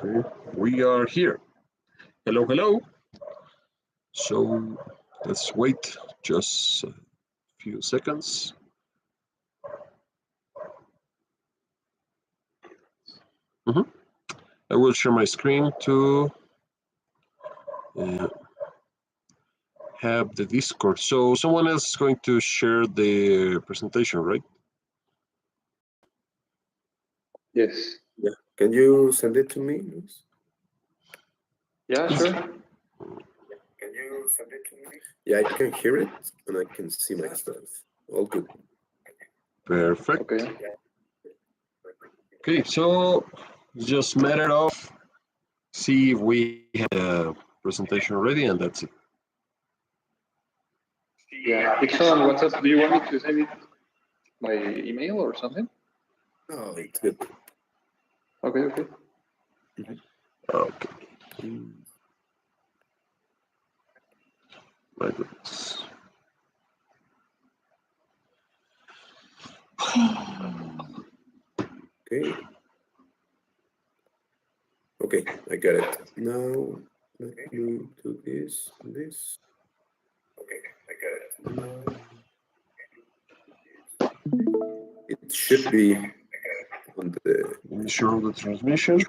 Okay, we are here. Hello, hello. So let's wait just a few seconds. Mhm. I will share my screen to uh, have the Discord. So someone else is going to share the presentation, right? Yes. Yeah. Can you send it to me, Luis? Yeah, sure. Can you send it to me? Yeah, I can hear it and I can see my stuff. All good. Perfect. Okay. Okay, so it's just matter of see if we have a presentation ready, and that's it. Yeah. It's on WhatsApp. Do you want me to send it by email or something? Oh, it's good. Okay, okay. Okay. My goodness. Okay. Okay, I got it. Now let me do this and this. Okay, I got it. Now it should be on the. Ensure the transmission.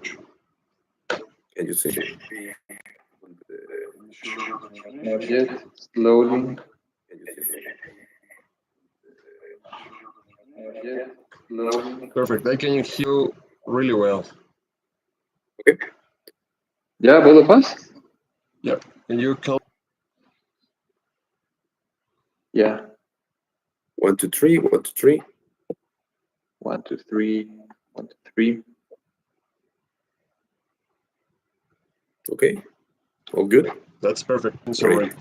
Can you see? Not yet. It's loading. Can you see? Not yet. Loading. Perfect. I can hear you really well. Okay. Yeah, both of us? Yeah. Can you count? Yeah. 1, 2, 3. 1, 2, 3. 1, 2, 3. 1, 2, 3. Okay. All good. That's perfect. It's all Great. right.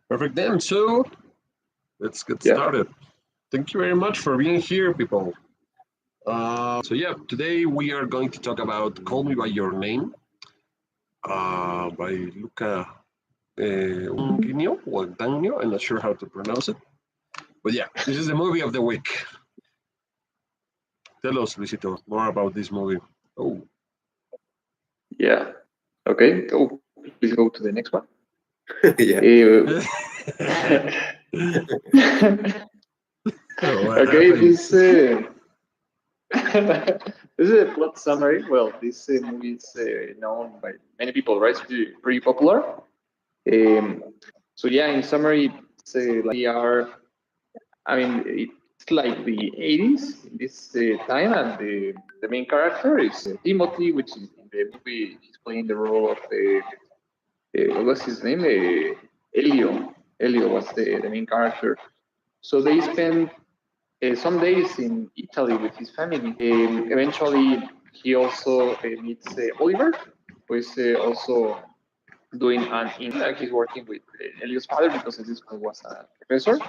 Perfect then. So let's get Yeah. started. Thank you very much for being here, people. So yeah, today we are going to talk about "Call Me by Your Name" by Luca Guadagnino. I'm not sure how to pronounce it, but yeah, this is the movie of the week. Tell us, Luisito, more about this movie. Oh, Yeah. Okay. Oh, please go to the next one. Yeah. Okay, this this is a plot summary. Well, this movie is known by many people, right? It's pretty popular. So yeah, in summary, it's like we are. I mean, it's like the 80s in this time, and the main character is Timothy, which is in the movie he's playing the role of what was his name? Elio. Elio was the main character. So they spend some days in Italy with his family. Eventually, he also meets Oliver, who is also doing an intern. He's working with Elio's father because this one was a professor.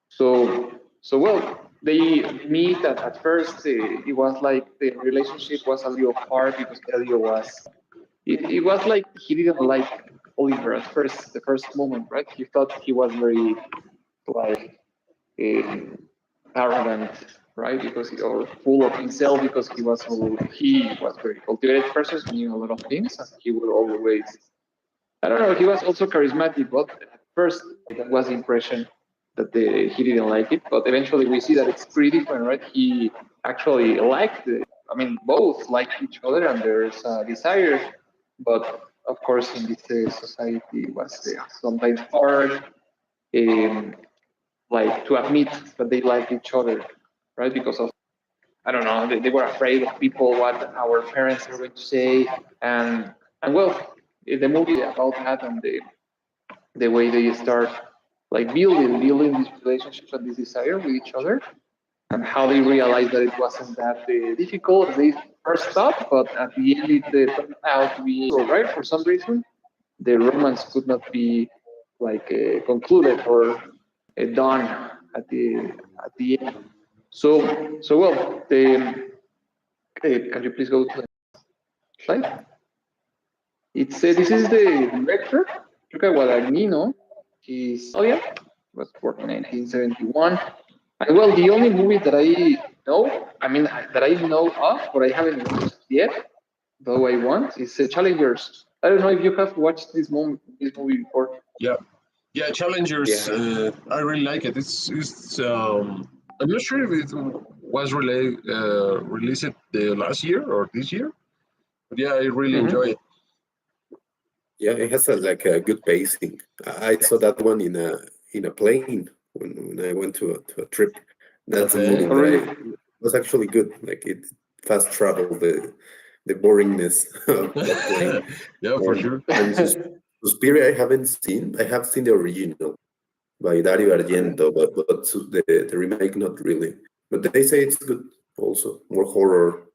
So well, they meet at first. It was like the relationship was a little hard because Elio was. It was like he didn't like Oliver at first. The first moment, right? He thought he was very like um, arrogant, right? Because or full of himself because he was very cultivated person, he knew a lot of things, and he would always. I don't know. He was also charismatic, but at first that was the impression that he didn't like it. But eventually we see that it's pretty different, right? He actually liked. I mean, both like each other, and there's a desire. But of course, in this society, it was sometimes hard. Um, like to admit that they like each other, right? Because of I don't know, they were afraid of people, what our parents are going to say, and well, the movie about that and the way they start like building these relationships and this desire with each other, and how they realize that it wasn't that difficult as they first thought, but at the end it turned out to be all right for some reason. The romance could not be like concluded or done at the end. So well, can you please go to the slide? It's this is the director, Luca Guadagnino. He's Italian. Was born in 1971. And well, the only movie that I know, I mean, that I know of, but I haven't watched yet, though I want, is Challengers. I don't know if you have watched this movie before. Yeah, yeah, Challengers. Yeah. I really like it. It's I'm not sure if it was released the last year or this year, but yeah, I really Mm-hmm. enjoy it. Yeah, it has like a good pacing. I saw that one in a plane when I went to a trip. That's a movie Okay. Oh, that really? I was actually good. Like it fast traveled the boringness of that plane. Yeah, for sure. And Suspiria I haven't seen. I have seen the original by Dario Argento, but the remake not really. But they say it's good also, more horror.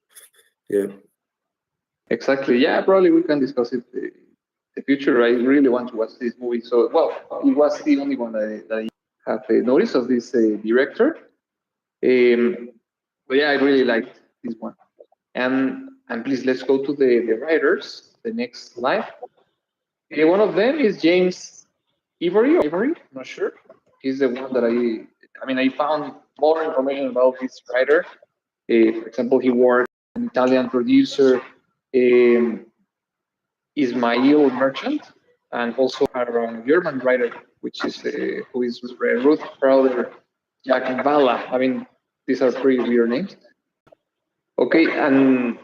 Yeah. Exactly. Yeah, probably we can discuss it the future. I really want to watch this movie. So, well, it was the only one that I have noticed of this director. But yeah, I really liked this one. And please let's go to the writers. The next slide. One of them is James Ivory. I'm not sure. He's the one that I mean, I found more information about this writer. For example, he worked an Italian producer, um, Ismail Merchant, and also a German writer, which is who is Ruth Crowder, Jack Valla. I mean, these are pretty weird names. Okay, and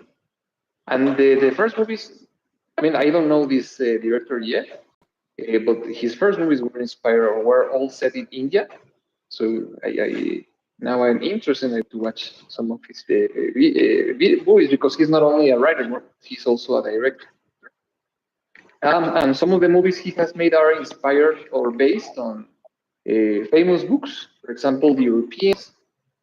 the first movies. I mean, I don't know this director yet, but his first movies were inspired or were all set in India. So I now I'm interested to watch some of his movies because he's not only a writer, but he's also a director. And some of the movies he has made are inspired or based on famous books. For example, The Europeans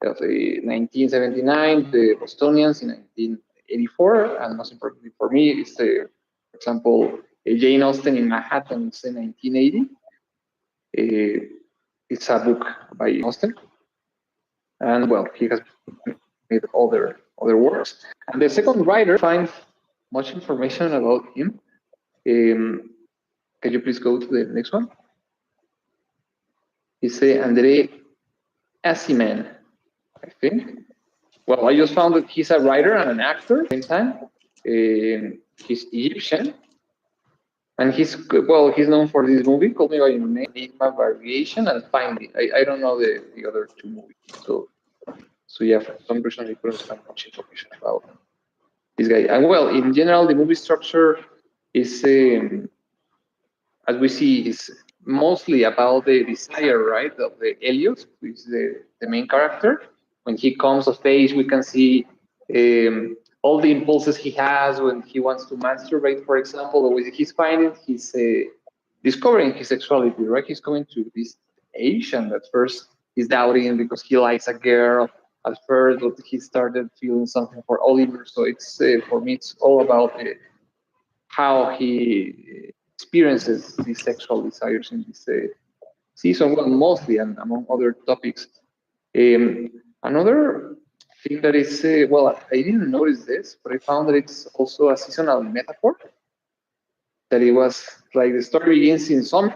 of 1979, The Bostonians in 1984, and most importantly for me is for example, Jane Austen in Manhattan in 1980. It's a book by Austen, and well, he has made other works. And the second writer finds much information about him. Um, can you please go to the next one? It's André Assiman, I think. Well, I just found that he's a writer and an actor at the same time. He's Egyptian, and he's known for this movie called Me by Your Name, Enigma Variation, and Finding. I don't know the other two movies, so yeah, for some reason I couldn't find much information about this guy. And well, in general, the movie structure is, as we see, is mostly about the desire, right, of the Elliot, who is the main character. When he comes of age, we can see all the impulses he has when he wants to masturbate, for example, or when he's finding, he's discovering his sexuality, right? He's coming to this age, and at first he's doubting because he likes a girl at first, but he started feeling something for Oliver. So it's for me, it's all about how he experiences these sexual desires in this season, well, mostly, and among other topics. Um, Another thing that is, well, I didn't notice this, but I found that it's also a seasonal metaphor. That it was like the story begins in summer,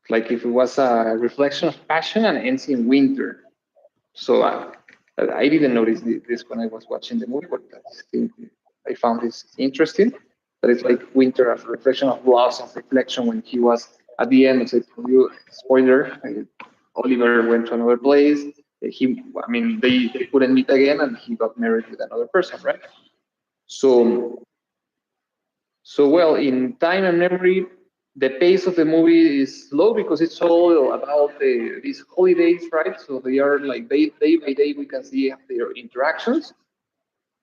like if it was a reflection of passion and ends in winter. So I didn't notice this when I was watching the movie, but I found this interesting. That it's like winter, a reflection of loss, of reflection when he was at the end. As I told you, spoiler, Oliver went to another place. I mean, they couldn't meet again, and he got married with another person, right? So, so well, in time and memory, the pace of the movie is slow because it's all about these holidays, right? So they are like day by day, we can see their interactions.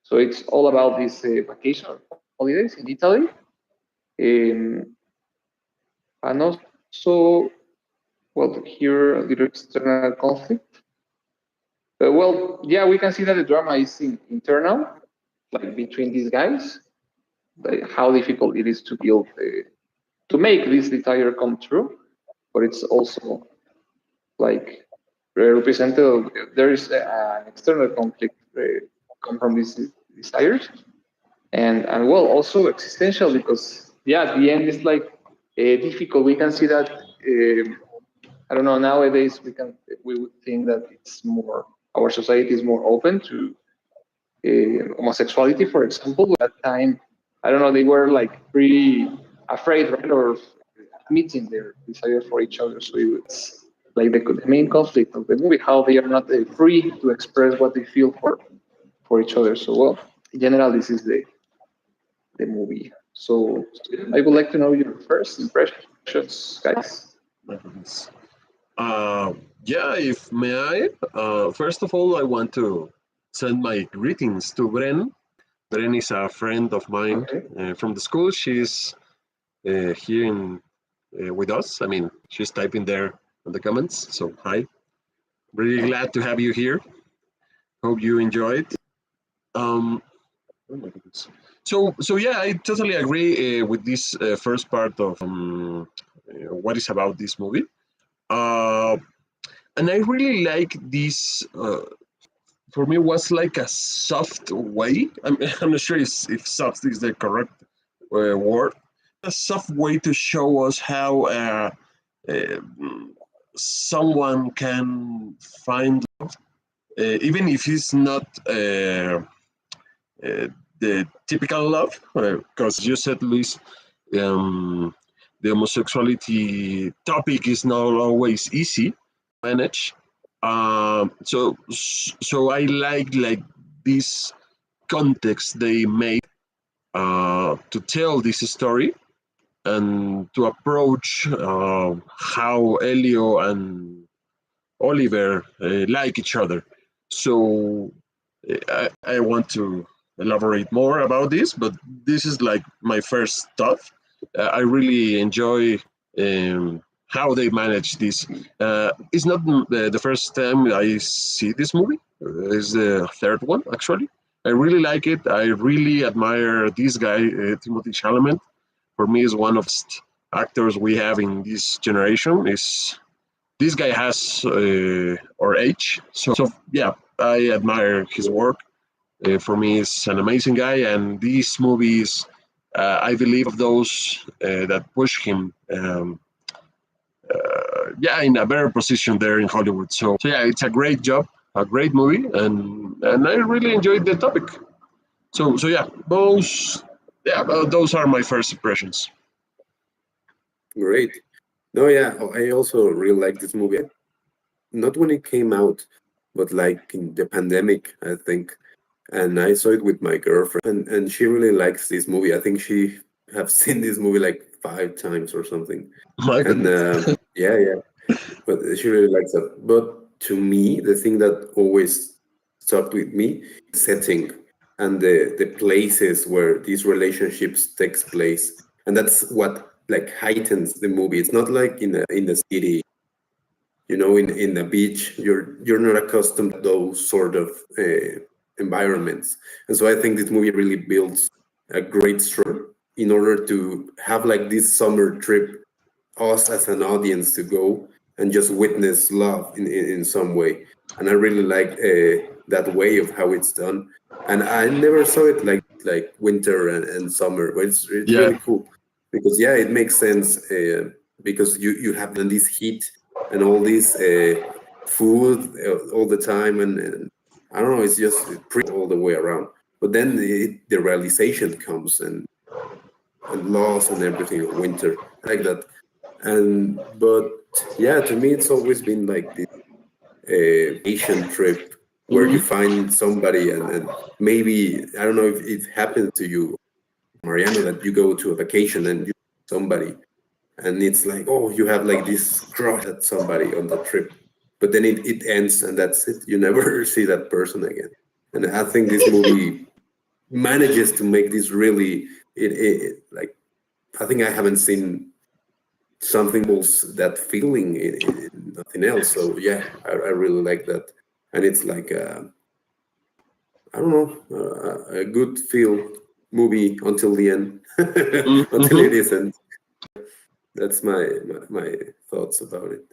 So it's all about these vacation holidays in Italy. Um, and also, well, here a little external conflict. Well, yeah, we can see that the drama is internal, like between these guys, like how difficult it is to build, to make this desire come true. But it's also like represented. There is an external conflict come from these desires, and well, also existential because yeah, at the end it's like difficult. We can see that. I don't know. Nowadays, we would think that it's more our society is more open to homosexuality, for example. At that time, I don't know, they were like pretty afraid, right, or admitting their desire for each other. So it's like the main conflict of the movie, how they are not free to express what they feel for each other. So, well, in general, this is the movie. So I would like to know your first impressions, guys. My goodness. Yeah, if may I, first of all, I want to send my greetings to Bren. Bren is a friend of mine Okay. from the school. She's here with us. I mean, she's typing there in the comments. So, hi. Really glad to have you here. Hope you enjoyed. Oh my goodness. So yeah, I totally agree with this first part of what is about this movie. Uh, and I really like this. For me, was like a soft way. I'm not sure if soft is the correct word. A soft way to show us how uh, someone can find love, even if it's not the typical love. Because you said, Luis, um, the homosexuality topic is not always easy to manage. So I like this context they made to tell this story and to approach how Elio and Oliver like each other. So I want to elaborate more about this, but this is like my first thought. I really enjoy how they manage this. It's not the first time I see this movie. It's the third one, actually. I really like it. I really admire this guy, Timothy Chalamet. For me, is one of the actors we have in this generation. Is this guy has our age, so yeah, I admire his work. For me, he's an amazing guy, and these movies, I believe, those that push him, yeah, in a better position there in Hollywood. So yeah, it's a great job, a great movie, and I really enjoyed the topic. So yeah, those are my first impressions. Great. No, yeah, I also really like this movie. Not when it came out, but like in the pandemic, I think. And I saw it with my girlfriend, and she really likes this movie. I think she have seen this movie like 5 times or something. My And goodness. yeah, yeah, but she really likes it. But to me, the thing that always stuck with me, setting and the places where these relationships takes place, and that's what like heightens the movie. It's not like in the city, in a beach. You're not accustomed to those sort of environments, and so I think this movie really builds a great structure in order to have like this summer trip, us as an audience to go and just witness love in some way. And I really like that way of how it's done. And I never saw it like winter and summer, but it's Yeah, really cool because yeah, it makes sense because you have done this heat and all this food all the time, and I don't know, it's just pretty all the way around. But then the realization comes and loss and everything of winter like that. And but yeah, to me it's always been like this Asian trip where you find somebody, and maybe I don't know if it happens to you, Mariano, that you go to a vacation and you somebody, and it's like, oh, you have like this crush at somebody on the trip, but then it ends and that's it. You never see that person again. And I think this movie manages to make this really like, I think I haven't seen something else that feeling in nothing else. So yeah, I really like that, and it's like I don't know, a good feel movie until the end, until mm-hmm. it isn't. That's my thoughts about it.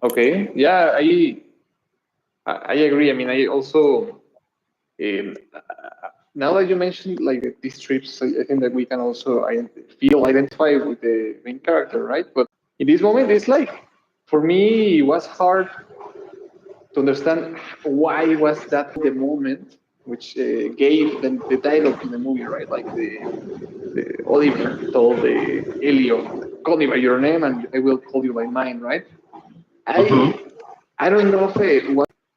Okay. Yeah, I agree. I mean, I also um, now that you mentioned like these trips, I think that we can also feel identified with the main character, right? But in this moment, it's like for me, it was hard to understand why was that the moment which gave the dialogue to the movie, right? Like the Oliver told the Elio, "Call me by your name, and I will call you by mine," right? Mm-hmm. I don't know if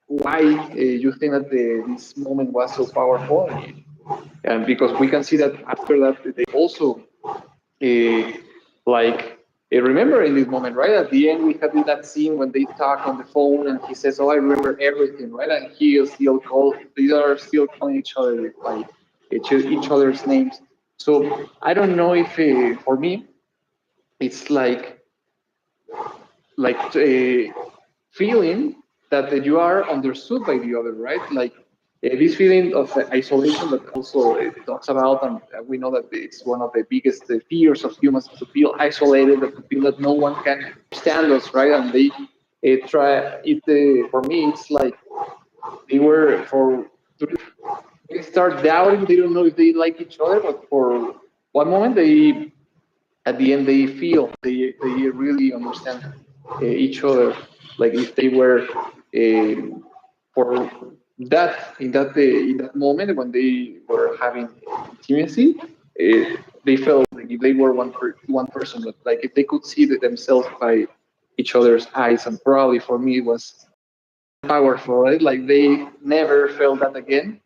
why you think that this moment was so powerful, and because we can see that after that they also like remember in this moment, right? At the end, we have that scene when they talk on the phone, and he says, "Oh, I remember everything," right? And he is still call, they are still calling each other by each other's names. So I don't know if for me, it's like a feeling that you are understood by the other, right? Like this feeling of isolation that also talks about, and we know that it's one of the biggest fears of humans, to feel isolated, or to feel that no one can understand us, right? And they try it. For me, it's like they were for they start doubting. They don't know if they like each other, but for one moment, they at the end they feel they really understand each other, like if they were for that in that moment when they were having intimacy, uh, they felt like if they were one person, but like if they could see themselves by each other's eyes. And probably for me it was powerful, right? Like they never felt that again,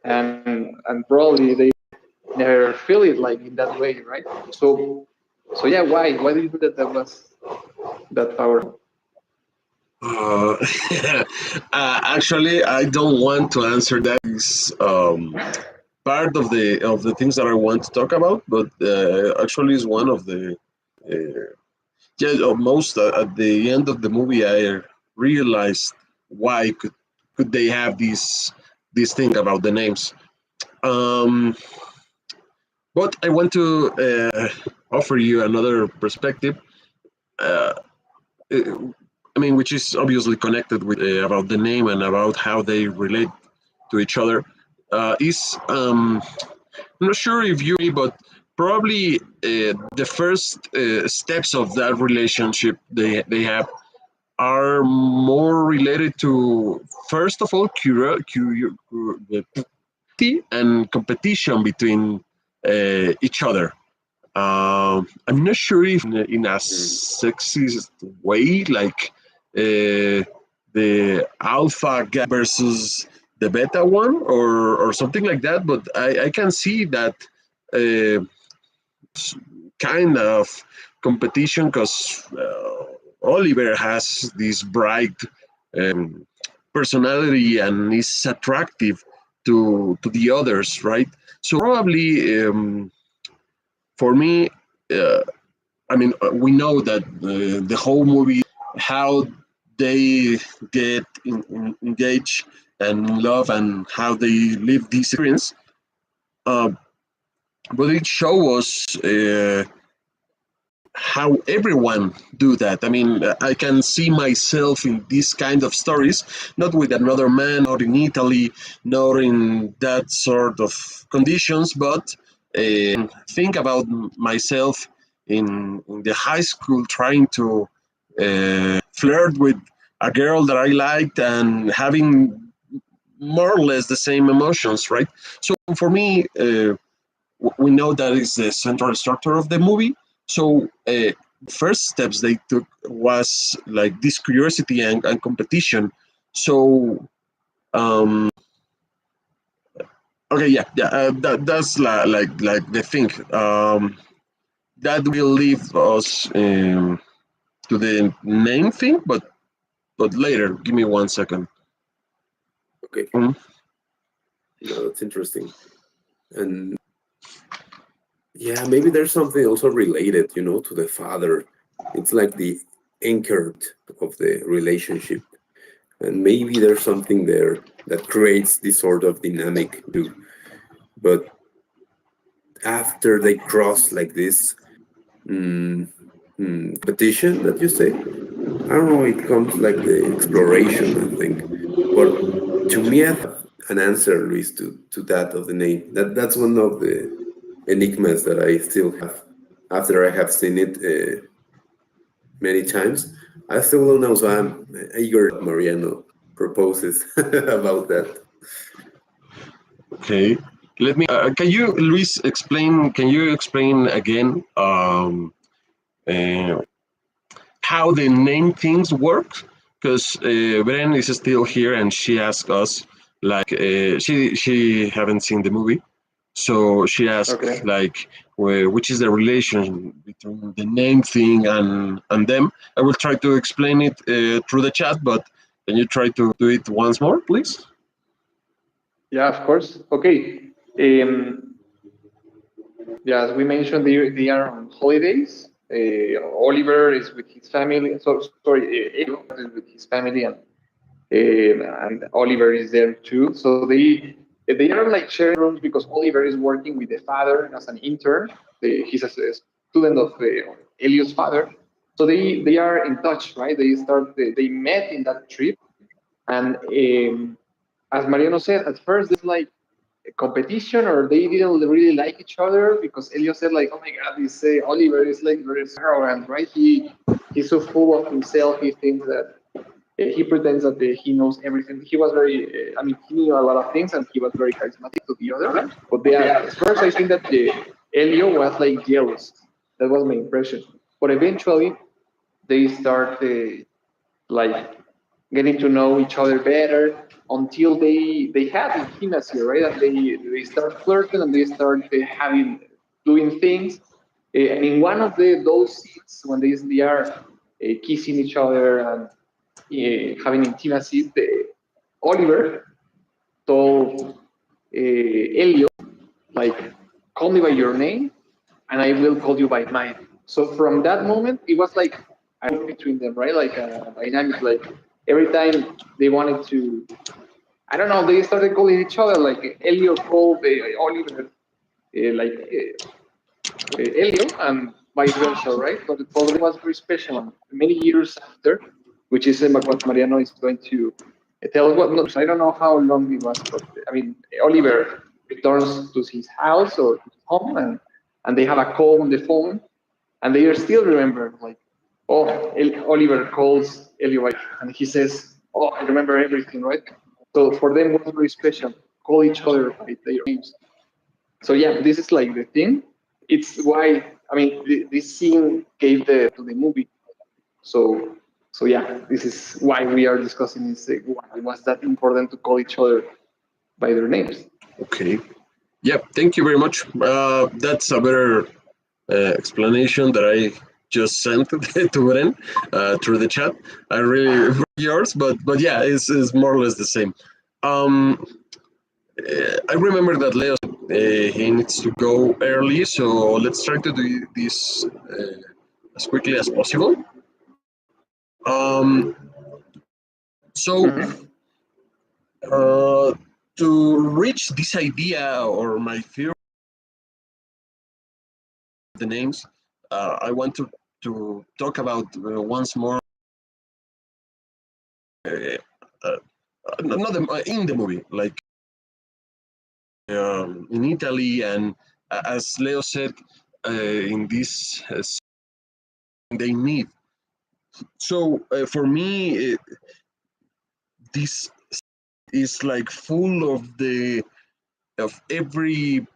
and probably they never feel it like in that way, right? So yeah, why do you think that that was that powerful? Uh, Actually, I don't want to answer that. Is part of the things that I want to talk about, but actually is one of the yeah, most at the end of the movie I realized why could they have this thing about the names. Um, but I want to offer you another perspective. Uh, I mean, which is obviously connected with about the name and about how they relate to each other. Is I'm not sure if you agree, but probably the first steps of that relationship they have are more related to, first of all, curiosity and competition between each other. I'm not sure if in a Mm. sexist way, like the alpha guy versus the beta one, or something like that. But I can see that uh, kind of competition because Oliver has this bright um, personality and is attractive to the others, right? So probably for me, uh, I mean, we know that the whole movie, how they get engaged and love, and how they live this experience. Uh, but it shows us how everyone do that. I mean, I can see myself in these kind of stories, not with another man, not in Italy, not in that sort of conditions, but think about myself in the high school trying to flirt with a girl that I liked and having more or less the same emotions, right? So for me, we know that is the central structure of the movie. So first steps they took was like this curiosity and competition. So okay, yeah, yeah, that's like the thing that will lead us to the main thing, but later. Give me 1 second. Okay, Mhm. no, that's interesting. And yeah, maybe there's something also related, to the father. It's like the anchor of the relationship. And maybe there's something there that creates this sort of dynamic too. But after they cross like this petition that you say, I don't know, it comes like the exploration, I think. But to me, I have an answer, Luis, to that of the name. That's one of the enigmas that I still have after I have seen it many times. I still don't know, so I'm eager that Mariano proposes about that. Okay. Let me. Can you, Luis, explain? Can you explain again uh, how the name things work? Because Bren is still here, and she asked us like she haven't seen the movie, so she asked Okay. like which is the relation between the name thing and them. I will try to explain it through the chat, but can you try to do it once more, please? Yeah, of course. Okay. Yeah, as we mentioned, they are on holidays. Oliver is with his family. So sorry, Elio is with his family, and Oliver is there too. So they are like sharing rooms because Oliver is working with the father as an intern. He's a student of Elio's father. So they are in touch, right? They met in that trip, and as Mariano said, at first there's like a competition, or they didn't really like each other because Elio said like, "Oh my God, this Oliver is like very arrogant, right? He's so full of himself. He thinks that he pretends that he knows everything. He was very, I mean, he knew a lot of things, and he was very charismatic to the other. But they are, at first, I think that Elio was like jealous. That was my impression. But eventually, they start like getting to know each other better until they have intimacy, right? And they start flirting, and they start having doing things. And in one of those scenes, when they are kissing each other and having intimacy, Oliver told Elio, like, call me by your name, and I will call you by mine. So from that moment, it was like a between them, right? Like a dynamic. Like every time they wanted to, I don't know, they started calling each other. Like Elio called Oliver, Elio, and vice versa, right? But for them was very special. And many years after, which is what Mariano is going to tell us. What I don't know how long it was, but I mean, Oliver returns to his house or to his home, and they have a call on the phone, and they are still remember like, oh, Oliver calls Elio, and he says, oh, I remember everything, right? So for them, it was very special. Call each other by their names. So yeah, this is like the thing. It's why I mean this scene gave the to the movie. So yeah, this is why we are discussing this. Why was that important to call each other by their names? Okay. Yeah, thank you very much. That's a better explanation that I just sent to Bren through the chat. I really yours, but yeah, it's more or less the same. Um, I remember that Leo he needs to go early, so let's try to do this as quickly as possible. Um, so Mm-hmm. uh, to reach this idea or my theory, the names, I want to talk about once more. Uh, uh, not in the movie, like in Italy, and as Leo said, in this they meet. So for me, this is like full of every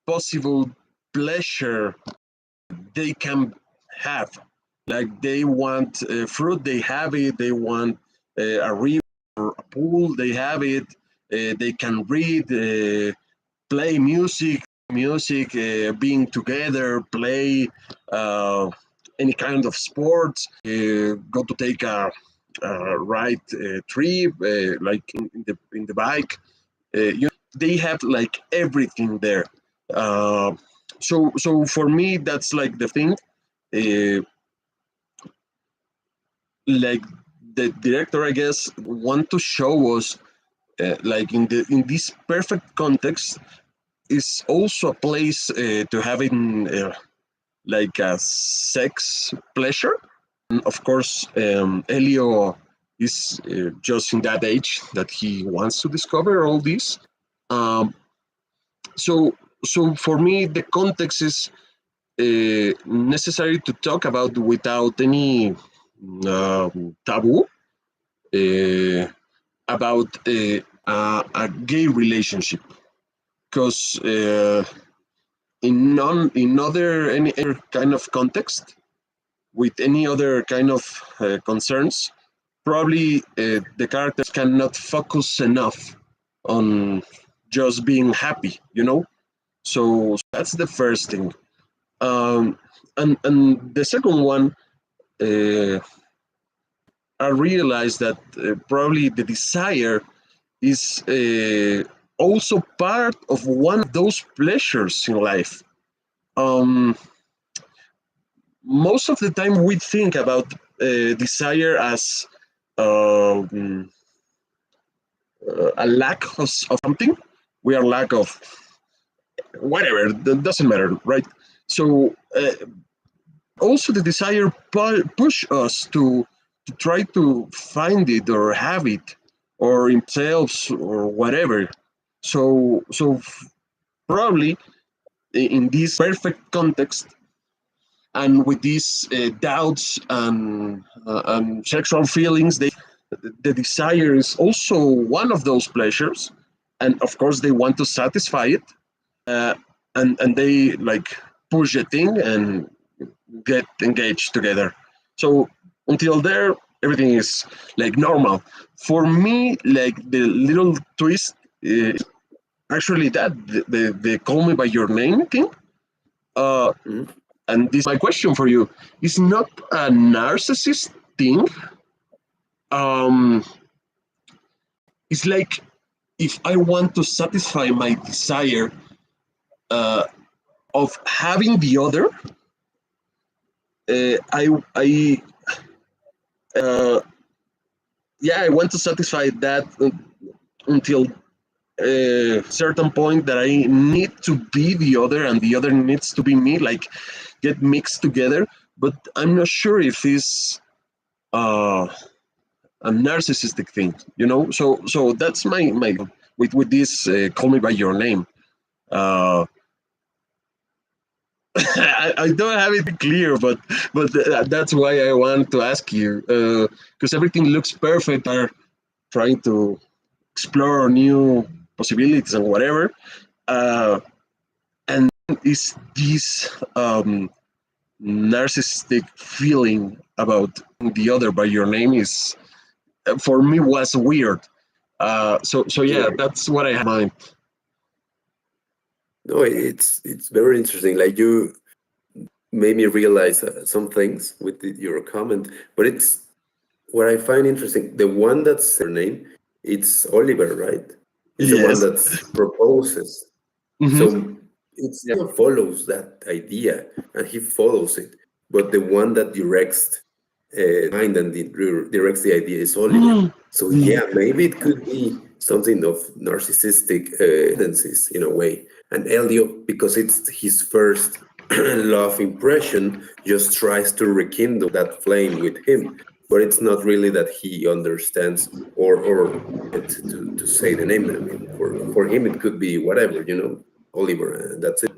possible pleasure they can have. Like they want fruit, they have it. They want a river or a pool, they have it. They can read, play music, being together, play any kind of sports, go to take a ride trip, like in the bike. They have like everything there. Uh, so for me, that's like the thing. Uh, like the director, I guess, want to show us like in this perfect context is also a place to having like a sex pleasure. And of course, Elio is just in that age that he wants to discover all this. Um, so for me, the context is necessary to talk about without any. taboo about a gay relationship, because in other any other kind of context, with any other kind of concerns, probably the characters cannot focus enough on just being happy, you know. So that's the first thing. Um, and the second one, uh, I realized that probably the desire is also part of one of those pleasures in life. Um, Most of the time, we think about desire as um, a lack of something. We are lack of whatever. That doesn't matter, right? So also the desire push us to try to find it or have it or in themselves or whatever. So probably in this perfect context and with these doubts and sexual feelings, the desire is also one of those pleasures, and of course they want to satisfy it, uh, and they like push the thing and get engaged together. So until there, everything is like normal. For me, like the little twist is actually that the call me by your name thing. Uh, Mhm. and this is my question for you: is not a narcissist thing. Um, it's like if I want to satisfy my desire uh, of having the other, I uh, yeah, I want to satisfy that until a certain point that I need to be the other and the other needs to be me, like get mixed together. But I'm not sure if it's uh, a narcissistic thing, you know. So that's my with this call me by your name. Uh, I don't have it clear, but that's why I want to ask you because everything looks perfect. Are trying to explore new possibilities and whatever. Uh, and is this narcissistic feeling about the other by your name is for me was weird. So yeah, Yeah. that's what I have in mind. No, it's very interesting. Like you made me realize some things with your comment, but it's what I find interesting. The one that's her name, it's Oliver, right? It's the one Yes. that proposes. Mm-hmm. So it Yeah. still follows that idea, and he follows it. But the one that directs mind and directs the idea is Oliver. So yeah, maybe it could be something of narcissistic tendencies in a way. And Elio, because it's his first love impression, just tries to rekindle that flame with him. But it's not really that he understands or to say the name. I mean, for him it could be whatever, Oliver. That's it.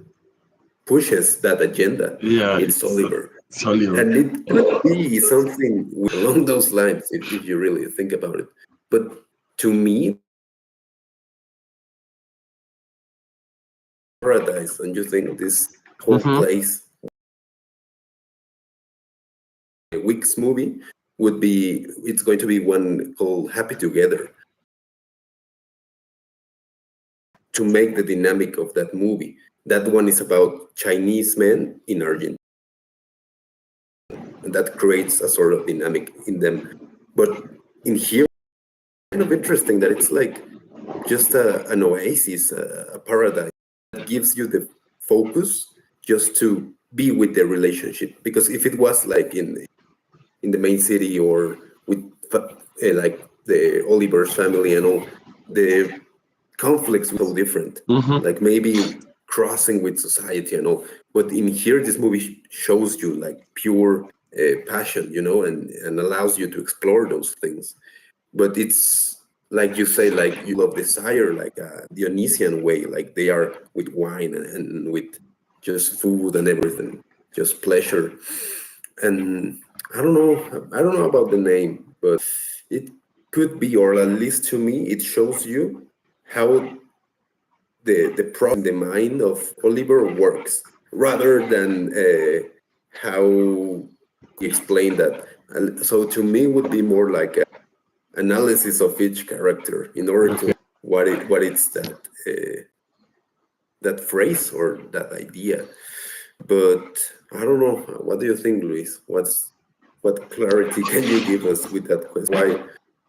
Pushes that agenda. Yeah, It's Oliver. it's Hollywood. And it could be something along those lines if you really think about it. But to me, paradise, and you think this whole Mm-hmm. place, a week's movie, would be, it's going to be one called Happy Together to make the dynamic of that movie. That one is about Chinese men in Argentina, and that creates a sort of dynamic in them. But in here, kind of interesting that it's like just an oasis, a paradise that gives you the focus just to be with the relationship. Because if it was like in the main city or with like the Oliver's family and all, the conflicts were so different. Mm-hmm. Like maybe crossing with society and all. But in here, this movie shows you like pure passion, and allows you to explore those things. But it's like you say, like you love desire, like a Dionysian way, like they are with wine and with just food and everything, just pleasure. And I don't know about the name, but it could be, or at least to me, it shows you how the process in the mind of Oliver works, rather than how he explained that. So to me, would be more like an analysis of each character in order to Okay. what it's that that phrase or that idea. But I don't know. What do you think, Luis? What clarity can you give us with that question? Why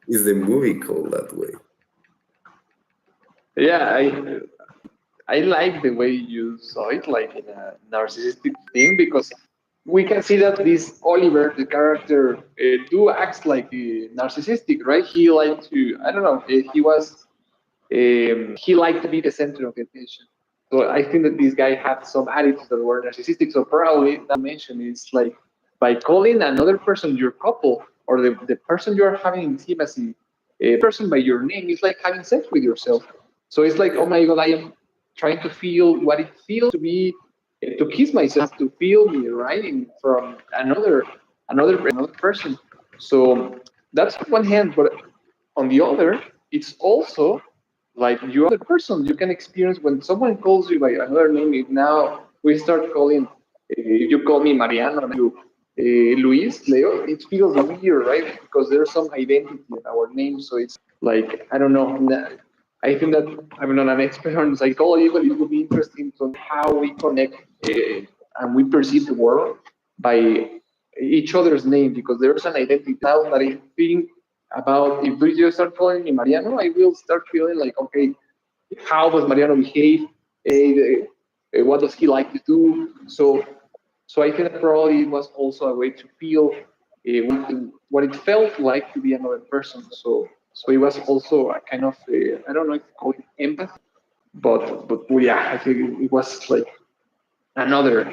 is the movie called that way? Yeah, I like the way you saw it, like in a narcissistic thing, because we can see that this Oliver, the character, do acts like narcissistic, right? He liked to, I don't know, he liked to be the center of the attention. So I think that this guy had some attitudes that were narcissistic. So probably that mention is like by calling another person your couple or the person you are having intimacy, a person by your name is like having sex with yourself. So it's like, oh Yeah. my God, I am trying to feel what it feels to be, to kiss myself, to feel me writing from another person. So that's on one hand, but on the other, it's also like you are the person you can experience when someone calls you by another name. If now we start calling, if you call me Mariano, and you Luis, Leo, it feels weird, right? Because there's some identity in our name. So it's like, I don't know. I think that I'm not an expert on psychology, but it would be interesting to know how we connect and we perceive the world by each other's name, because there's an identity now that I think about. If you start calling me Mariano, I will start feeling like, okay, how does Mariano behave? What does he like to do? So I think that probably it was also a way to feel what it felt like to be another person. So it was also a kind of I don't know if to call it empathy, but well, yeah, I think it was like another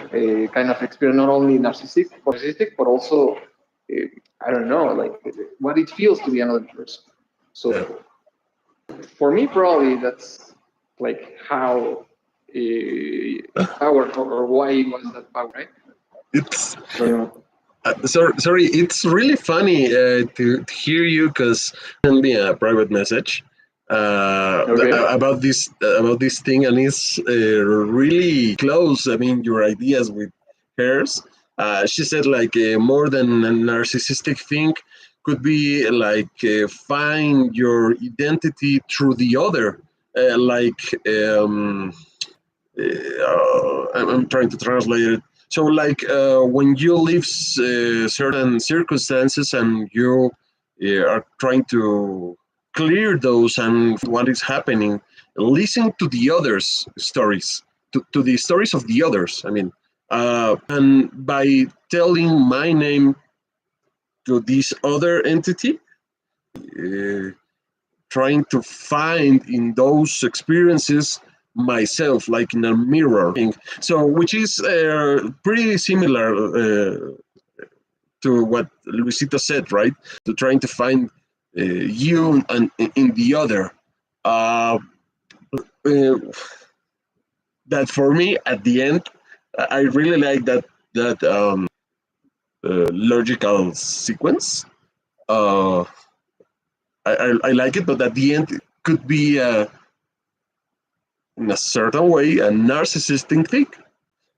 kind of experience, not only narcissistic, but also I don't know, like what it feels to be another person. Yeah. So for me, probably that's like how power or why it was that power, right? It's I don't know. sorry. It's really funny to hear you because send me a private message Okay. about this thing, and it's really close. I mean, your ideas with hers. She said like more than a narcissistic thing could be like find your identity through the other, like. I'm trying to translate it. So, like when you live certain circumstances and you are trying to clear those and what is happening, listen to the others' stories, to the stories of the others. I mean, and by telling my name to this other entity, uh, trying to find in those experiences myself like in a mirror so which is pretty similar to what Luisita said, right? To trying to find you and in the other uh, uh, that for me at the end I really like that logical sequence. uh, I like it, but at the end it could be in a certain way a narcissistic thing.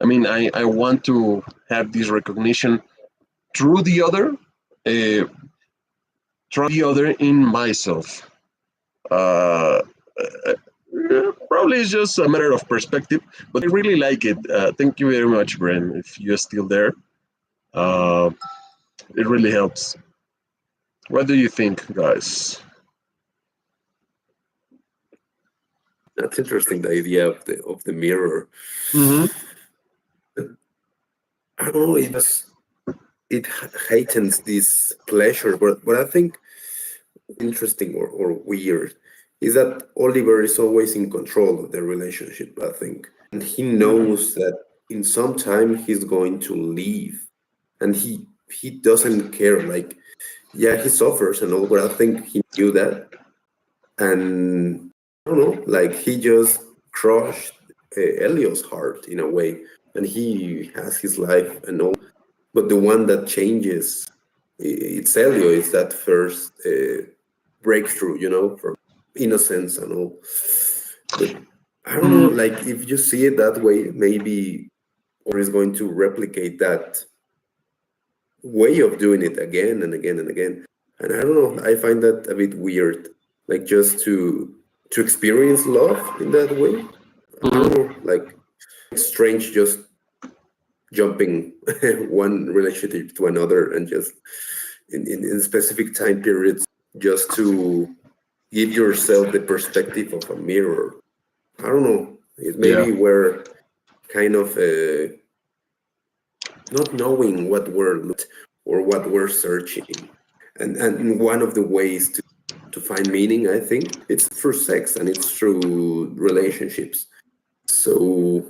I mean, I want to have this recognition through the other, uh, through the other in myself. Uh, Probably it's just a matter of perspective, but I really like it. Thank you very much, Bren. If you're still there, uh, it really helps. What do you think, guys? That's interesting. The idea of the mirror. Mm-hmm. I don't know. It heightens this pleasure, but I think interesting or weird is that Oliver is always in control of the relationship, I think. And he knows that in some time he's going to leave. And he doesn't care. Like, yeah, he suffers and all, but I think he knew that. And I don't know, like he just crushed Elio's heart in a way. And he has his life and all. But the one that changes it's Elio. It's that first breakthrough, from innocence and all. But I don't know, Mm, like if you see it that way, maybe or is going to replicate that way of doing it again and again and again. And I don't know, I find that a bit weird. Like just to experience love in that way. I don't mhm. know, like it's strange just jumping one relationship to another and just in specific time periods just to give yourself the perspective of a mirror. I don't know. It Yeah, maybe we're kind of not knowing what we're looking or what we're searching. And one of the ways to find meaning, I think, it's through sex and it's through relationships. So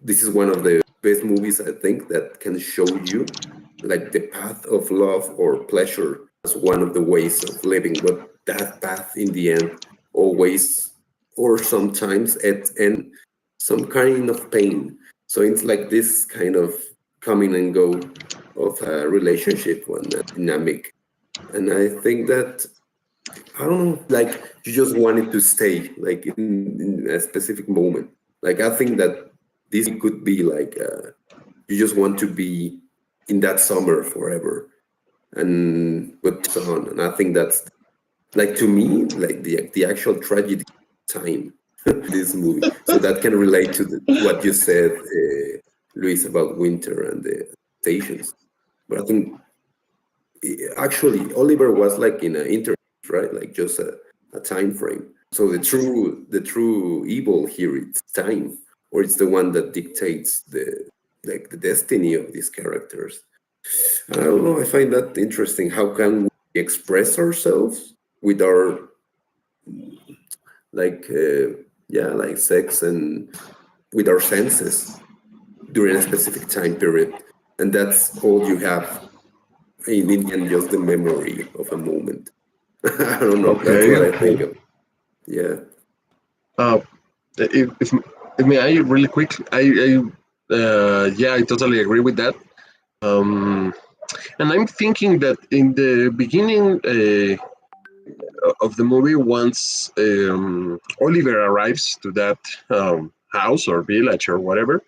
this is one of the best movies I think that can show you like the path of love or pleasure as one of the ways of living, but that path in the end always or sometimes it ends some kind of pain. So it's like this kind of coming and go of a relationship and a dynamic. And I think that I don't know, like you just wanted to stay like in a specific moment. Like I think that this could be like you just want to be in that summer forever and put on. And I think that's like to me, like the actual tragedy time this movie. So that can relate to what you said, Luis, about winter and the stations. But I think actually Oliver was like in an internet, right? Like just a time frame. So the true evil here it's time, or it's the one that dictates the destiny of these characters. I don't know. I find that interesting. How can we express ourselves with our like yeah, like sex and with our senses during a specific time period, and that's all you have in the end, just the memory of a moment. I don't know. That's okay, what I think okay. of. Yeah. Uh, if may I really quick, yeah, I totally agree with that. Um, and I'm thinking that in the beginning of the movie, once Oliver arrives to that house or village or whatever,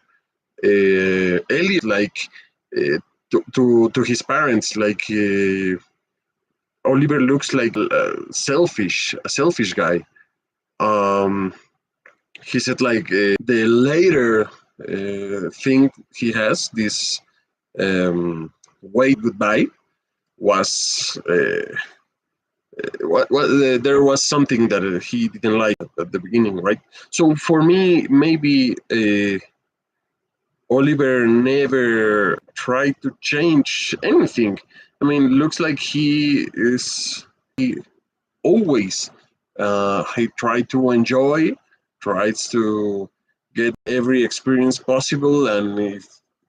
Elliot like to his parents like Oliver looks like a selfish guy. Um, he said like the later thing he has this wait goodbye was there was something that he didn't like at the beginning, right? So for me, maybe Oliver never tried to change anything. I mean, looks like he always he tried to enjoy, tries to get every experience possible, and if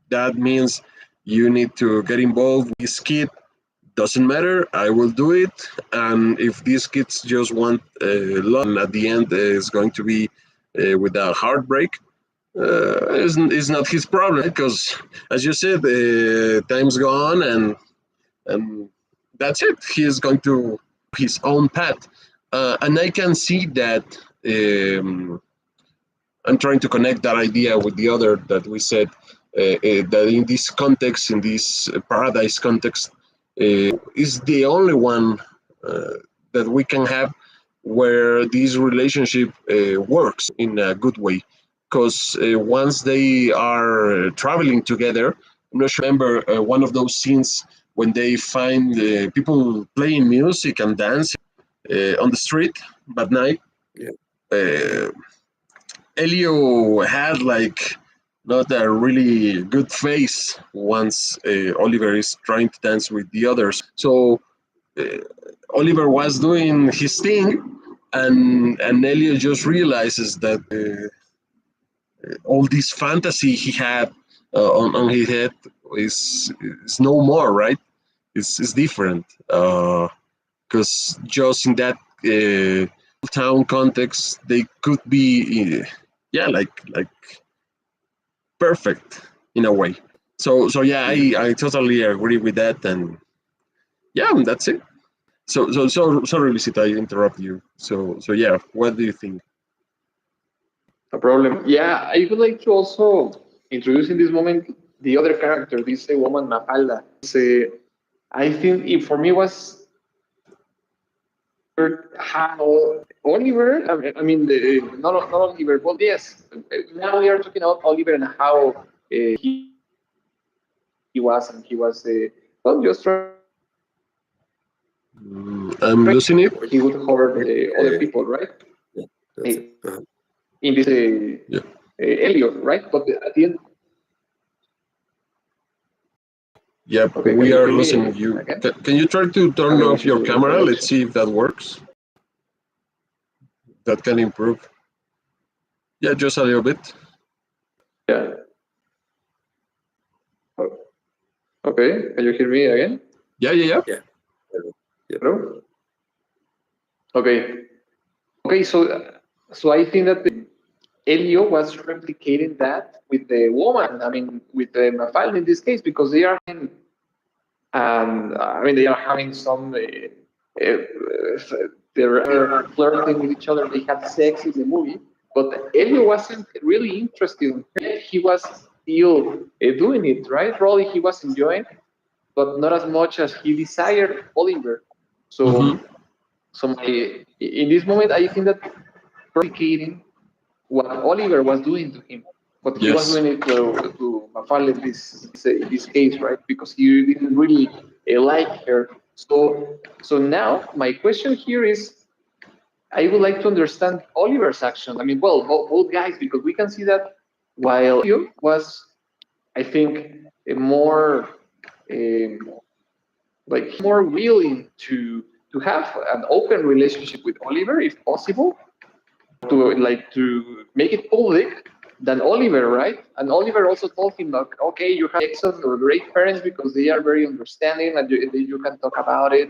that means you need to get involved with this kid, doesn't matter. I will do it, and if these kids just want love, and at the end is going to be with a heartbreak, is not his problem because, as you said, time's gone and that's it. He is going to his own path, and I can see that. I'm trying to connect that idea with the other that we said that in this context, in this paradise context, is the only one uh, that we can have where this relationship works in a good way. Because once they are traveling together, I'm not sure remember one of those scenes when they find people playing music and dancing on the street at night. Yeah. Uh, Elio had like not a really good face once Oliver is trying to dance with the others. So uh, Oliver was doing his thing, and Elio just realizes that all this fantasy he had on his head is no more, right? It's different because just in that town context, they could be, yeah, like perfect in a way. So yeah, I totally agree with that, and yeah, that's it. Sorry, Luisita, I interrupt you. So yeah, what do you think? No problem. Yeah, I would like to also introduce in this moment the other character, this woman Mafalda. I think it for me was how Oliver, not Oliver, well, yes, now we are talking about Oliver and how he was, and he was, well, just trying I'm losing it. he would hurt other people, right? Yeah, that's it. In this Yeah. Elliot, right? But at the end, Yeah, okay, can we you are hear me losing you. again? Can you try to turn Okay, off your wait for camera? that. Let's see if that works. That can improve. Yeah, just a little bit. Yeah. Oh, okay, can you hear me again? Yeah. Yeah. Hello? Okay. Okay, so I think that Elio was replicating that with the woman. I mean, with the Mafalda in this case, because they are having, they are having some. They're flirting with each other. They have sex in the movie, but Elio wasn't really interested in her. He was still doing it, right? Probably he was enjoying, but not as much as he desired Oliver. Mm-hmm. In this moment, I think that replicating what Oliver was doing to him, but he was Yes. doing it to Mafalda in this case, right? Because he didn't really like her. So now my question here is, I would like to understand Oliver's action. I mean, well, both guys, because we can see that while you was, I think, a more um, more willing to have an open relationship with Oliver, if possible, to make it public than Oliver, right? And Oliver also told him, like, okay, you have excellent or great parents because they are very understanding and you can talk about it.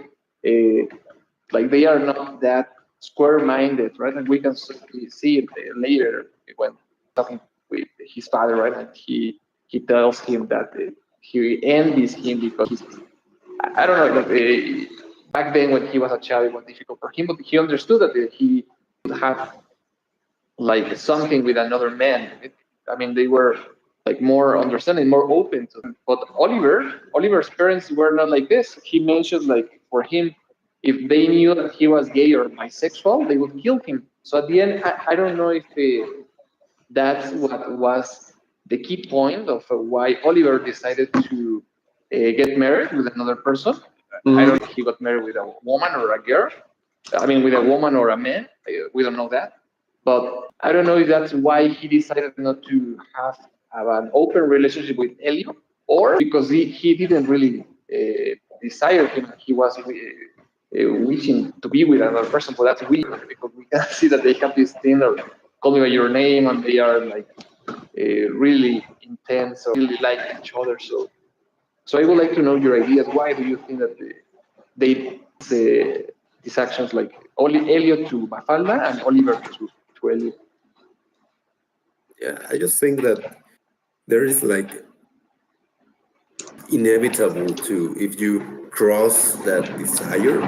Like they are not that square-minded, right? And we can see it later when talking with his father, right? And he tells him that he envies him because he's, I don't know, like, back then when he was a child, it was difficult for him, but he understood that he would have like something with another man. I mean, they were like more understanding, more open to him. But Oliver's parents were not like this. He mentioned like for him, if they knew that he was gay or bisexual, they would kill him. So at the end, I don't know if that's what was the key point of why Oliver decided to get married with another person. I don't know if he got married with a woman or a girl. I mean, with a woman or a man. We don't know that. But I don't know if that's why he decided not to have an open relationship with Elio, or because he didn't really desire him. He was wishing to be with another person. But that's weird because we can see that they have this thing of call me by your name, and they are like really intense or really like each other. So I would like to know your ideas. Why do you think that they these actions like Elliot to Mafalda and Oliver to Elliot? Yeah, I just think that there is like inevitable to if you cross that desire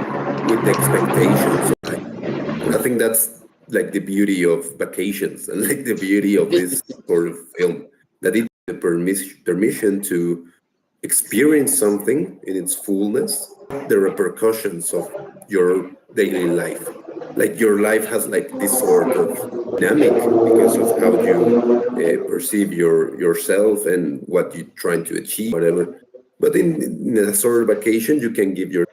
with the expectations of life. And I think that's like the beauty of vacations and like the beauty of this sort of film, that it the permission to experience something in its fullness, the repercussions of your daily life. Like your life has like this sort of dynamic because of how you perceive yourself and what you're trying to achieve, whatever. But in a sort of vacation, you can give your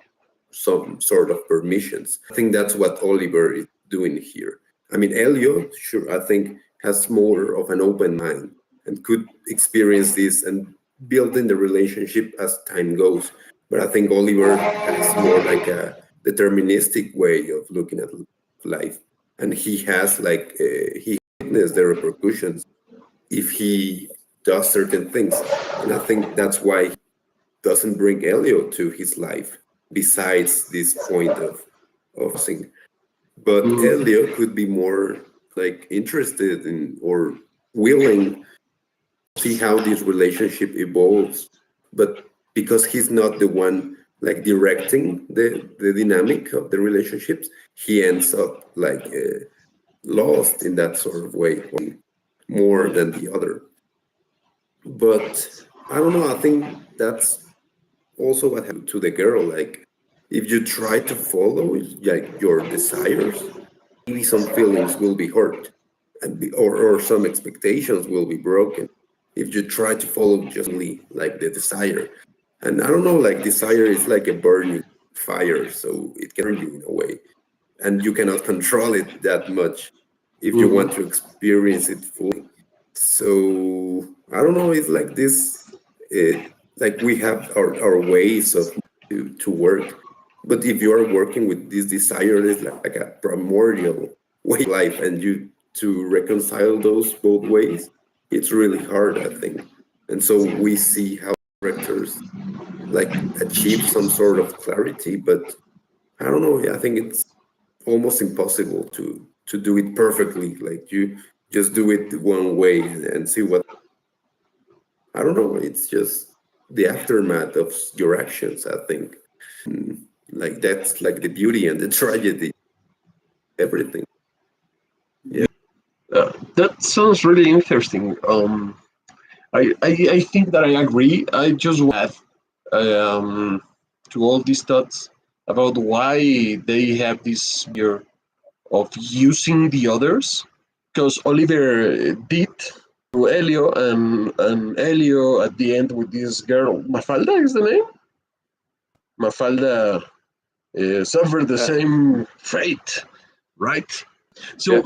some sort of permissions. I think that's what Oliver is doing here. I mean, Elio, sure, I think has more of an open mind and could experience this and build in the relationship as time goes. But I think Oliver has more like a deterministic way of looking at life, and he has like he witnessed the repercussions if he does certain things, and I think that's why he doesn't bring Elio to his life. Besides this point of sing, but Elio could be more like interested in or willing to see how this relationship evolves. But because he's not the one like directing the dynamic of the relationships, he ends up like lost in that sort of way more than the other. But I don't know, I think that's also what happened to the girl. Like, if you try to follow like your desires, maybe some feelings will be hurt, or some expectations will be broken if you try to follow justly like the desire. And I don't know, like desire is like a burning fire, so it can burn you in a way, and you cannot control it that much if you Mhm. want to experience it fully. So I don't know, it's like this, like we have our ways of to work, but if you are working with this desire, it's like a primordial way of life, and you to reconcile those both ways, it's really hard, I think. And so we see how characters like achieve some sort of clarity, but I don't know, I think it's almost impossible to do it perfectly. Like you just do it one way and see what, I don't know, it's just the aftermath of your actions, I think. Like that's like the beauty and the tragedy, everything. Yeah. That sounds really interesting. I think that I agree. I just want um, to all these thoughts about why they have this fear of using the others. Because Oliver did to Elio, and Elio at the end with this girl, Mafalda is the name? Mafalda suffered the Yeah, same fate, right? yeah,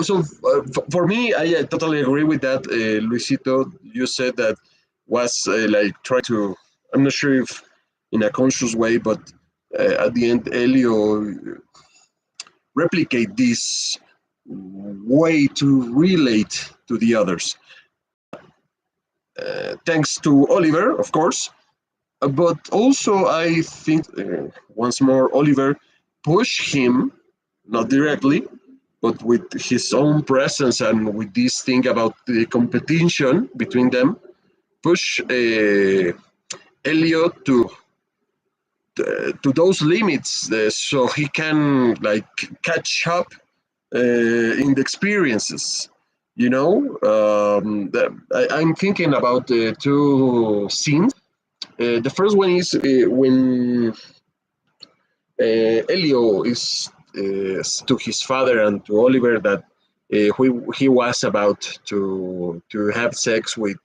For me, I totally agree with that, Luisito. You said that was like trying to. I'm not sure if in a conscious way, but at the end, Elio replicate this way to relate to the others. Thanks to Oliver, of course, but also I think once more Oliver pushed him, not directly, but with his own presence and with this thing about the competition between them, push Elliot to those limits so he can like catch up in the experiences. You know, I'm thinking about the two scenes. The first one is when Elio is to his father and to Oliver that he was about to have sex with,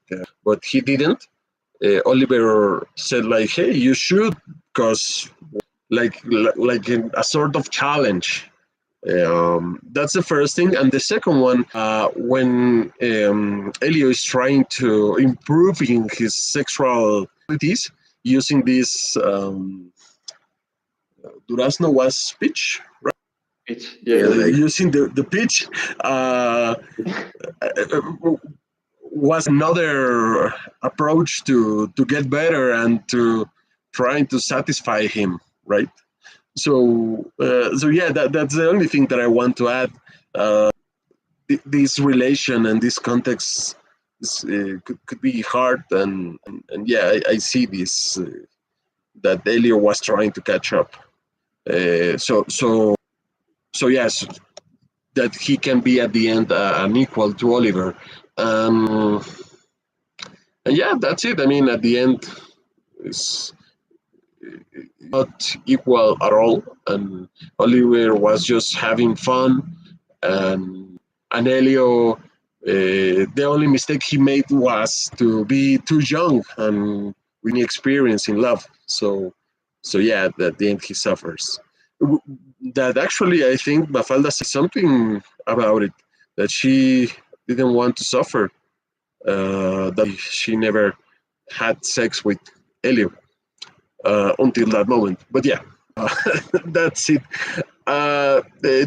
but he didn't. Oliver said like, "Hey, you should," because like a sort of challenge. That's the first thing, and the second one, when Elio is trying to improve in his sexual abilities using this Durazno was pitch, it's yeah, using the pitch was another approach to get better and to trying to satisfy him, right? So yeah, that's the only thing that I want to add. This relation and this context could be hard, and yeah, I see this that Elio was trying to catch up. So yes, that he can be at the end an equal to Oliver. Um, and yeah, that's it. I mean, at the end, it's not equal at all. And Oliver was just having fun, and Elio, the only mistake he made was to be too young and with any experience in love. So yeah, at the end he suffers. That actually, I think Mafalda said something about it, that she didn't want to suffer, that she never had sex with Elio until that moment. But yeah, that's it.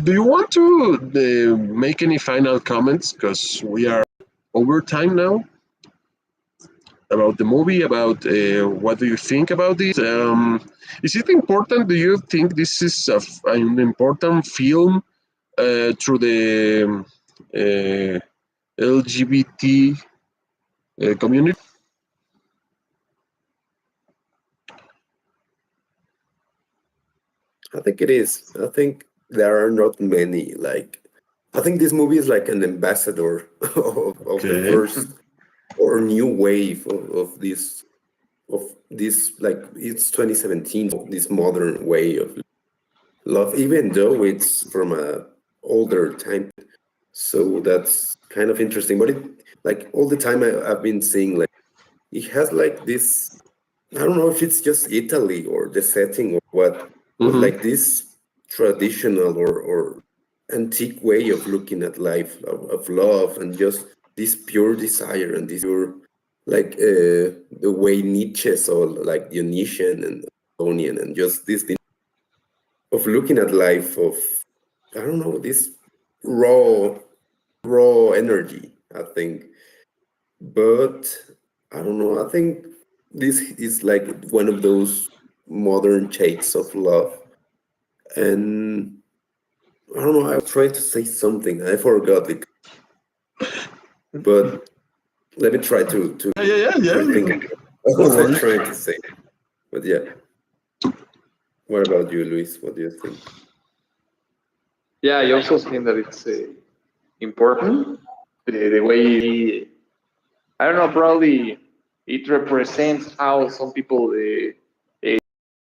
Do you want to make any final comments? Because we are over time now about the movie. About what do you think about this? Is it important? Do you think this is an important film through the LGBT community? I think it is. I think there are not many. Like, I think this movie is like an ambassador of the Okay. first or new wave of this, like, it's 2017, this modern way of love, even though it's from a older time. So that's kind of interesting. But it, like, all the time I've been seeing, like, it has like this, I don't know if it's just Italy or the setting or what, but Mm-hmm. like this traditional or antique way of looking at life, of love, and just this pure desire and this pure, like, the way Nietzsche saw, like, Dionysian and Antonian, and just this thing of looking at life of, I don't know, this raw energy, I think. But I don't know, I think this is like one of those modern takes of love. And I don't know, I was trying to say something, I forgot it, but let me try to Yeah. rethink what No was I worries. trying to say. But yeah, what about you, Luis? What do you think? Yeah, I also think that it's important the way I don't know, probably it represents how some people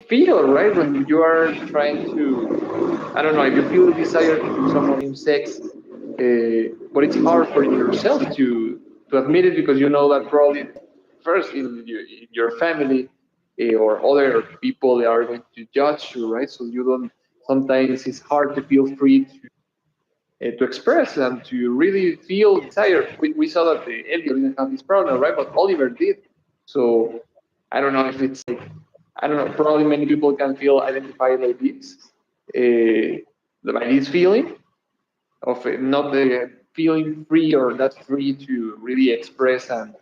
feel, right? When you are trying to, I don't know, if you feel desire to someone in sex, but it's hard for yourself to admit it because you know that probably first in your family or other people they are going to judge you, right? So you don't. Sometimes it's hard to feel free to express and to really feel desire. We saw that Elliot didn't have this problem, right? But Oliver did. So I don't know if it's like, I don't know, probably many people can feel identified like this, by this feeling of not feeling free or not free to really express and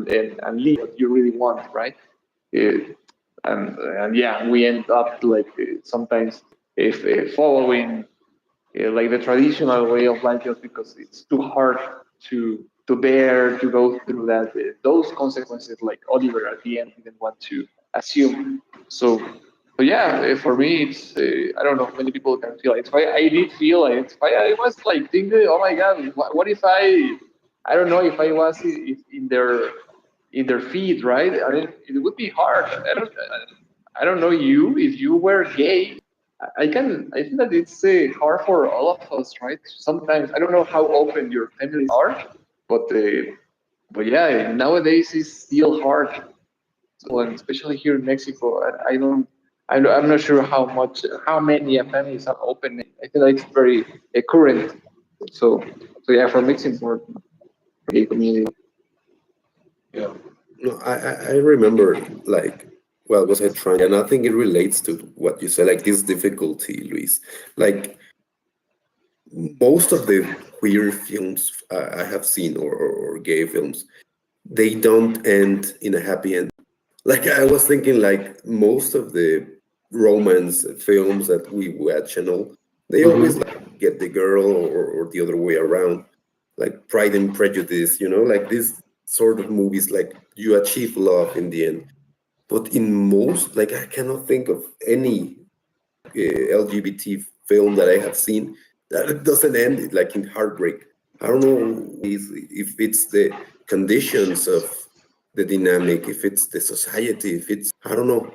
live what you really want, right? Uh, and yeah, we end up like sometimes if following like the traditional way of life just because it's too hard to bear to go through that those consequences like Oliver at the end didn't want to assume. So yeah, for me it's I don't know, many people can feel it's why I did feel it. It's why I was like thinking, oh my god, what if I don't know if I was in their feet, right? I mean, it would be hard. I don't know you if you were gay. I think that it's hard for all of us, right? Sometimes I don't know how open your families are, but yeah, nowadays it's still hard, and especially here in Mexico. I don't. I'm not sure how many families are open. I think that it's very current. So yeah, for me it's important. The community. Yeah. No, I remember, like, well, was I trying? And I think it relates to what you said, like this difficulty, Luis. Like, most of the queer films I have seen, or gay films, they don't end in a happy end. Like, I was thinking, like, most of the romance films that we watch and all, they always Mm-hmm. like get the girl, or the other way around, like Pride and Prejudice, like this sort of movies, like you achieve love in the end. But in most, like, I cannot think of any LGBT film that I have seen that it doesn't end like in heartbreak. I don't know if it's the conditions of the dynamic, if it's the society, if it's, I don't know.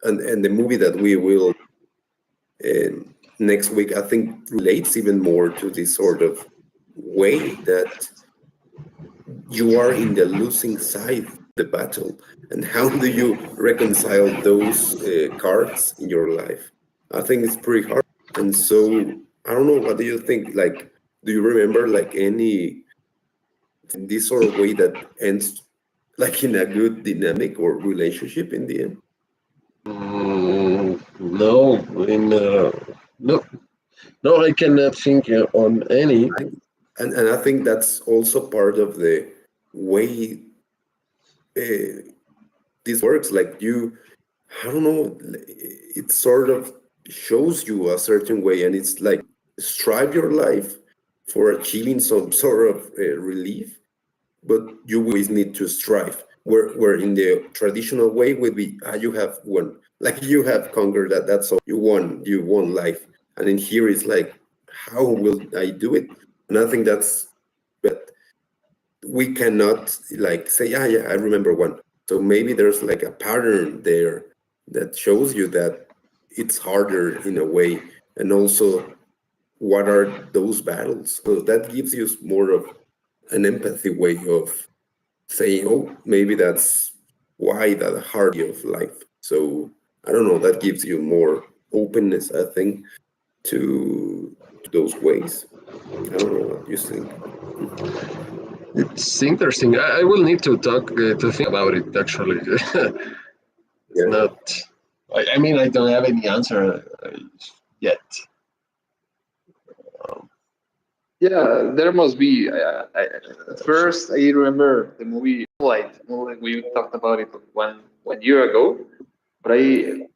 And the movie that we will uh, next week, I think, relates even more to this sort of way that you are in the losing side of the battle. And how do you reconcile those cards in your life? I think it's pretty hard. And so, I don't know, what do you think? Like, do you remember, like, any this sort of way that ends like in a good dynamic or relationship in the end? No, no, no, I cannot think on any. And I think that's also part of the way uh, this works. Like, you, I don't know, it sort of shows you a certain way, and it's like, strive your life for achieving some sort of relief, but you always need to strive. where in the traditional way would be, you have won, like you have conquered that, that's all, you won life. And in here it's like, how will I do it? And I think that's, but we cannot like say, yeah, I remember one. So maybe there's like a pattern there that shows you that it's harder in a way. And also, what are those battles? So that gives you more of an empathy way of saying, oh, maybe that's why that hard of life. So I don't know, that gives you more openness, I think, to those ways. I don't know what you think. It's interesting. I will need to talk to think about it. Actually, it's Yeah. not. I mean, I don't have any answer yet. Um, Yeah, there must be. At first, I remember the movie Light. We talked about it one year ago, but I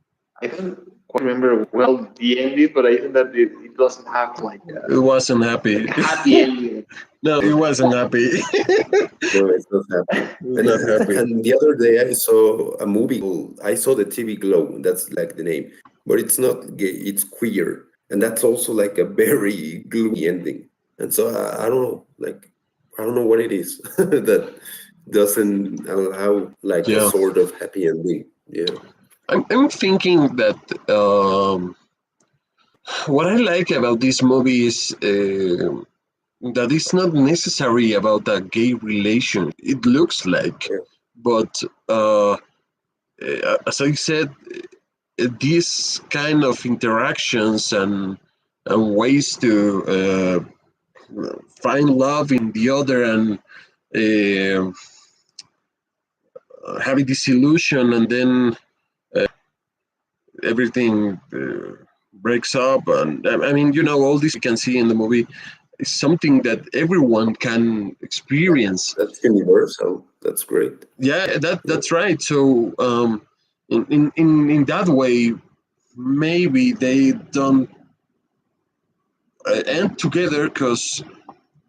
don't quite remember well the ending. But I think that it doesn't have like it wasn't happy. a happy ending. No, it wasn't happy. No, it's not happy. It was not happy. And the other day I saw a movie. I saw the TV Glow. That's like the name, but it's not gay. It's queer, and that's also like a very gloomy ending. And so I don't know, like I don't know what it is that doesn't allow like a Yeah, sort of happy ending. Yeah, I'm thinking that what I like about this movie is that it's not necessary about a gay relation. It looks like, yeah, but as I said, these kind of interactions and ways to find love in the other and uh, having this illusion and then everything breaks up and I mean all this you can see in the movie is something that everyone can experience. that's universal. That's great. Yeah, Yeah, that's right. So in that way maybe they don't end together because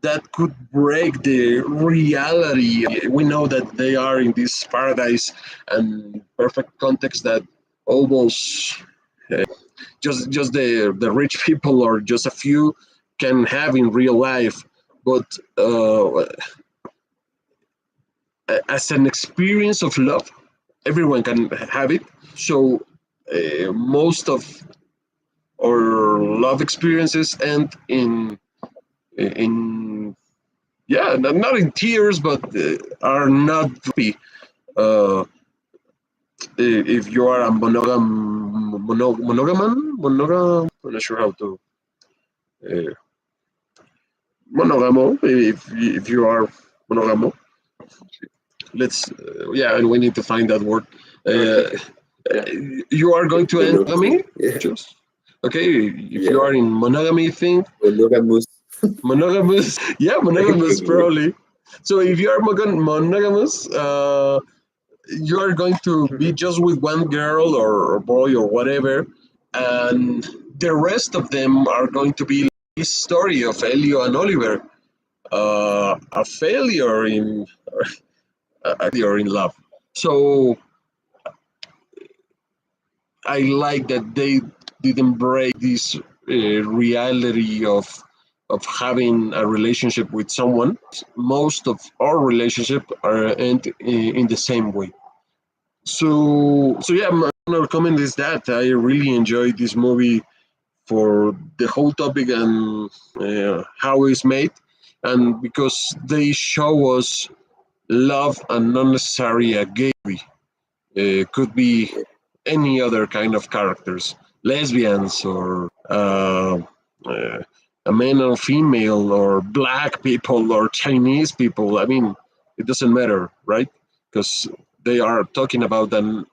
that could break the reality. We know that they are in this paradise and perfect context that almost just the rich people or just a few can have in real life. But as an experience of love, everyone can have it. So most of our love experiences end in yeah, not in tears, but are not happy. Uh, if you are a monogam, I'm not sure how to uh, monogamo. If you are monogamo, let's yeah, and we need to find that word. Uh, Okay. Yeah. you are going to end monogamy, yeah, just okay. If you yeah. are in monogamy thing, Monogamous. monogamous, yeah, monogamous probably. So if you are monogamous, you are going to be just with one girl or boy or whatever, and the rest of them are going to be this story of Elio and Oliver, a failure in love. So I like that they didn't break this reality of having a relationship with someone. Most of our relationship are end in the same way. So yeah, my final comment is that I really enjoyed this movie for the whole topic and how it's made, and because they show us love and not necessarily a gay. Could be any other kind of characters, lesbians or a man or female or black people or Chinese people. I mean, it doesn't matter, right? Because they are talking about an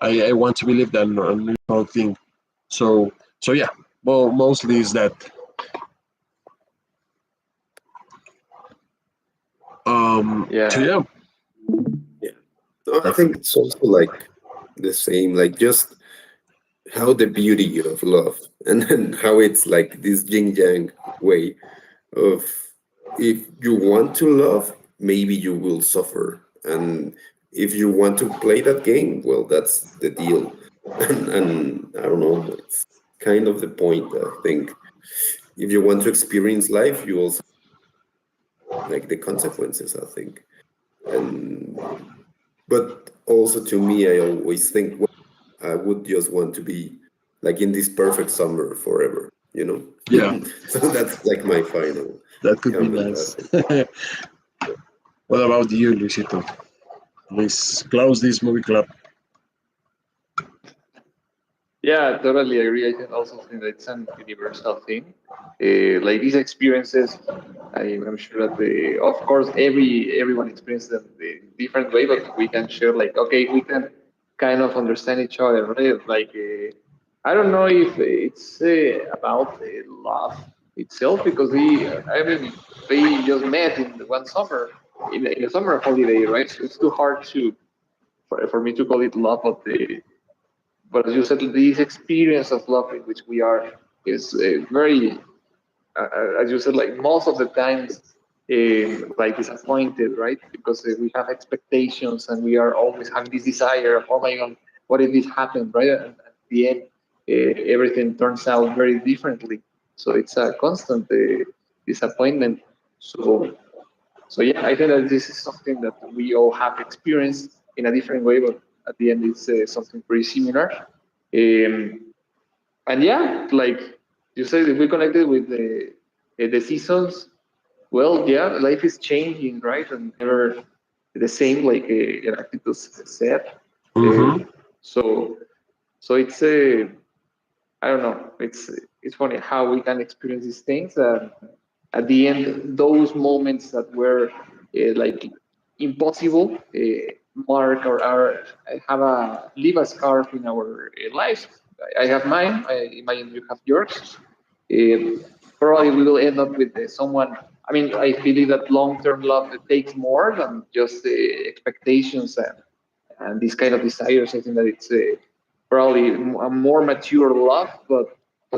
I want to believe that an normal thing. So yeah, well, mostly is that. So Yeah. yeah, Yeah. No, I think it's also like the same, like just how the beauty of love and then how it's like this yin yang way of if you want to love, maybe you will suffer And if you want to play that game, well, that's the deal. And I don't know, it's kind of the point, I think. If you want to experience life, you also like the consequences, I think. And but also to me, I always think, well, I would just want to be like in this perfect summer forever, you know? Yeah, So that's like my final that could be comment, I nice. think. What about you, Luisito? Let's close this movie club. Yeah, totally agree. I also think that it's an universal thing. Like these experiences, I'm sure that of course everyone experiences them in different way, but we can share like okay, we can kind of understand each other, right? Like I don't know if it's about love itself because I mean, they just met in one summer in a summer holiday, right? So it's too hard to for me to call it love, but as you said, this experience of love in which we are is very, as you said, like most of the times, like disappointed, right? Because we have expectations and we are always having this desire of, oh my God, what if this happened, right? And at the end, everything turns out very differently. So it's a constant disappointment. So, so yeah, I think that this is something that we all have experienced in a different way, but at the end, it's something pretty similar. Um, and yeah, like you said, if we connected with the seasons, well, yeah, life is changing, right? And never the same, like Heraclitus said. Mm-hmm. Um, so, so it's I don't know. It's funny how we can experience these things, and at the end, those moments that were like impossible mark or have a leave a scarf in our lives. I have mine. I imagine you have yours. Um, Probably we will end up with someone. I mean, I believe that long-term love takes more than just expectations and these kind of desires. I think that it's probably a more mature love, but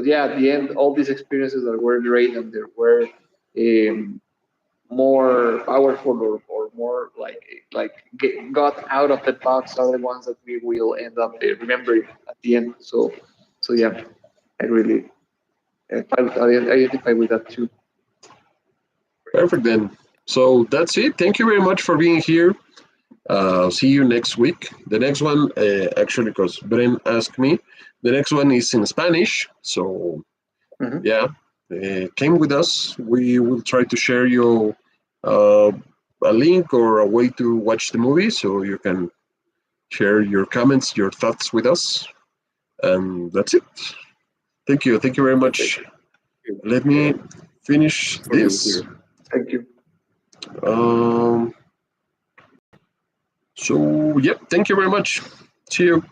yeah, at the end, all these experiences that were great and there were um, more powerful or more like got out of the box are the ones that we will end up remembering at the end. So yeah, I really identify with that too. Perfect then. So that's it. Thank you very much for being here. See you next week. The next one, actually, because Bren asked me, the next one is in Spanish. So Mhm. yeah, came with us. We will try to share you uh, a link or a way to watch the movie, so you can share your comments, your thoughts with us. And that's it. Thank you. Thank you very Perfect. much. Let me Yeah, finish for being this. here. Thank you. Um, so, yep. Thank you very much. See you.